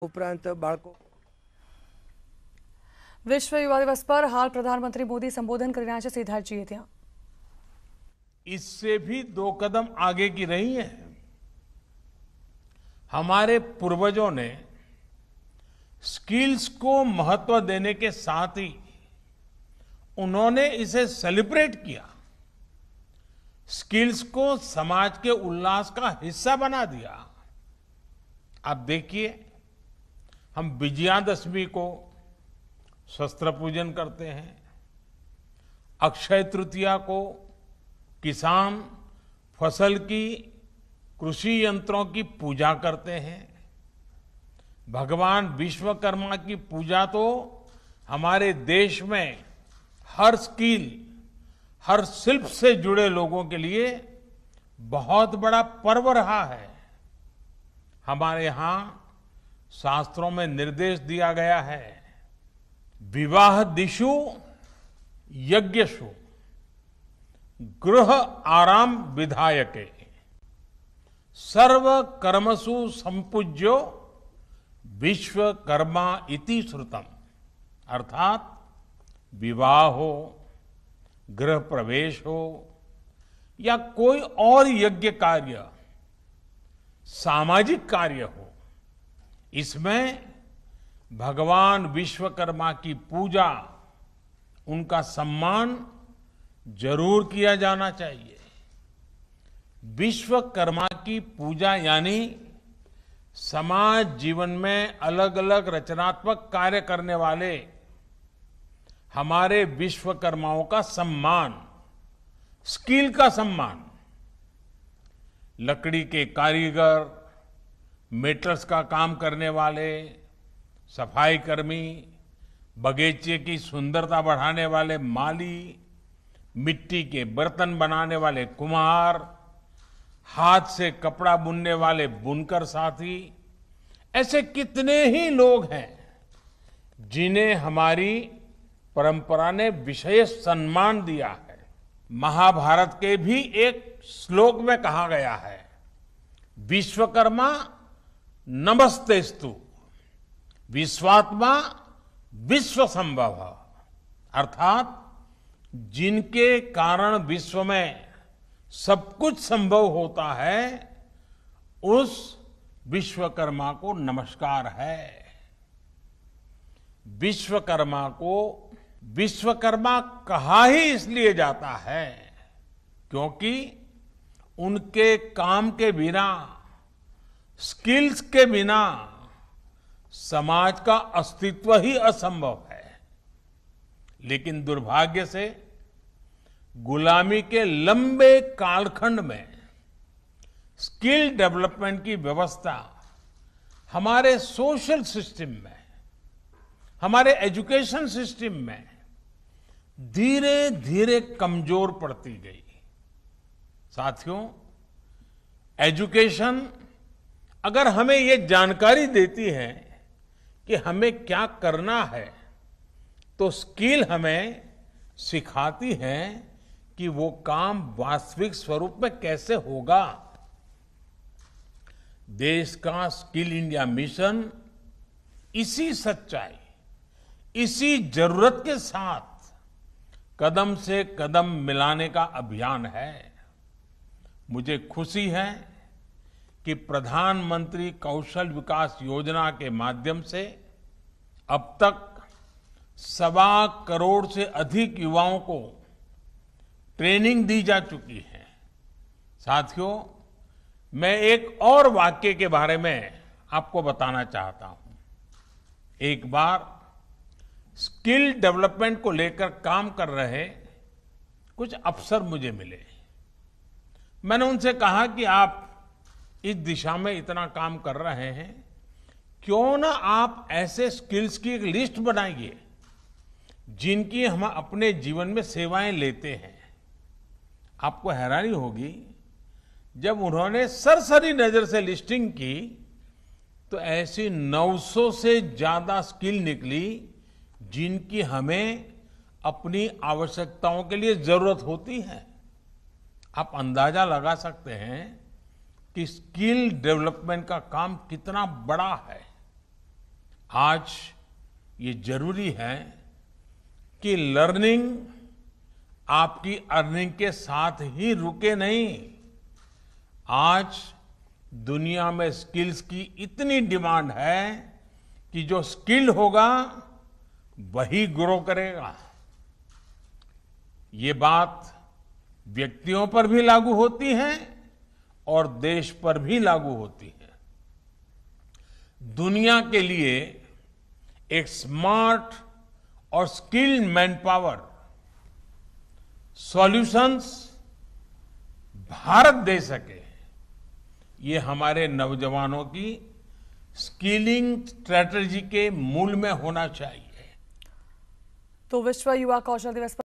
ઉપરાંત બાળકો विश्व युवा दिवस पर हाल प्रधानमंत्री मोदी संबोधन कर रहे हैं सिद्धार्थ जी ત્યાં इससे भी दो कदम आगे की रही है। हमारे पूर्वजों ने स्किल्स को महत्व देने के साथ ही उन्होंने इसे सेलिब्रेट किया, स्किल्स को समाज के उल्लास का हिस्सा बना दिया। आप देखिए, हम विजयादशमी को शस्त्र पूजन करते हैं, अक्षय तृतीया को किसान फसल की कृषि यंत्रों की पूजा करते हैं, भगवान विश्वकर्मा की पूजा तो हमारे देश में हर स्किल, हर शिल्प से जुड़े लोगों के लिए बहुत बड़ा पर्व रहा है। हमारे यहां शास्त्रों में निर्देश दिया गया है, विवाह दिशु यज्ञशु गृह आराम विधायके सर्व कर्मसु संपूज्यो विश्वकर्मा इति श्रुतम। अर्थात विवाह हो, गृह प्रवेश हो या कोई और यज्ञ कार्य, सामाजिक कार्य हो, इसमें भगवान विश्वकर्मा की पूजा, उनका सम्मान जरूर किया जाना चाहिए। विश्वकर्मा की पूजा यानी समाज जीवन में अलग अलग रचनात्मक कार्य करने वाले हमारे विश्वकर्माओं का सम्मान, स्किल का सम्मान। लकड़ी के कारीगर, मेटल्स का काम करने वाले, सफाई कर्मी, बगीचे की सुंदरता बढ़ाने वाले माली, मिट्टी के बर्तन बनाने वाले कुम्हार, हाथ से कपड़ा बुनने वाले बुनकर साथी, ऐसे कितने ही लोग हैं जिन्हें हमारी परंपरा ने विशेष सम्मान दिया है। महाभारत के भी एक श्लोक में कहा गया है, विश्वकर्मा नमस्तेस्तु विश्वात्मा विश्व संभव। अर्थात जिनके कारण विश्व में सब कुछ संभव होता है, उस विश्वकर्मा को नमस्कार है। विश्वकर्मा को विश्वकर्मा कहा ही इसलिए जाता है क्योंकि उनके काम के बिना, स्किल्स के बिना समाज का अस्तित्व ही असंभव है। लेकिन दुर्भाग्य से गुलामी के लंबे कालखंड में स्किल डेवलपमेंट की व्यवस्था हमारे सोशल सिस्टम में, हमारे एजुकेशन सिस्टम में धीरे धीरे कमजोर पड़ती गई। साथियों, एजुकेशन अगर हमें ये जानकारी देती है कि हमें क्या करना है, तो स्किल हमें सिखाती है कि वो काम वास्तविक स्वरूप में कैसे होगा। देश का स्किल इंडिया मिशन इसी सच्चाई, इसी जरूरत के साथ कदम से कदम मिलाने का अभियान है। मुझे खुशी है कि प्रधानमंत्री कौशल विकास योजना के माध्यम से अब तक 1.25 करोड़ से अधिक युवाओं को ट्रेनिंग दी जा चुकी है। साथियों, मैं एक और वाक्य के बारे में आपको बताना चाहता हूं। एक बार स्किल डेवलपमेंट को लेकर काम कर रहे कुछ अफसर मुझे मिले। मैंने उनसे कहा कि आप इस दिशा में इतना काम कर रहे हैं, क्यों ना आप ऐसे स्किल्स की एक लिस्ट बनाइए जिनकी हम अपने जीवन में सेवाएं लेते हैं। आपको हैरानी होगी, जब उन्होंने सरसरी नजर से लिस्टिंग की तो ऐसी 900 से ज्यादा स्किल निकली जिनकी हमें अपनी आवश्यकताओं के लिए जरूरत होती है। आप अंदाजा लगा सकते हैं कि स्किल डेवलपमेंट का काम कितना बड़ा है। आज ये जरूरी है कि लर्निंग आपकी अर्निंग के साथ ही रुके नहीं। आज दुनिया में स्किल्स की इतनी डिमांड है कि जो स्किल्ड होगा वही ग्रो करेगा। ये बात व्यक्तियों पर भी लागू होती है और देश पर भी लागू होती है। दुनिया के लिए एक स्मार्ट और skilled man power solutions Bharat दे सके, ये हमारे नौजवानों की स्किलिंग स्ट्रेटजी के मूल में होना चाहिए। तो विश्व युवा कौशल दिवस पर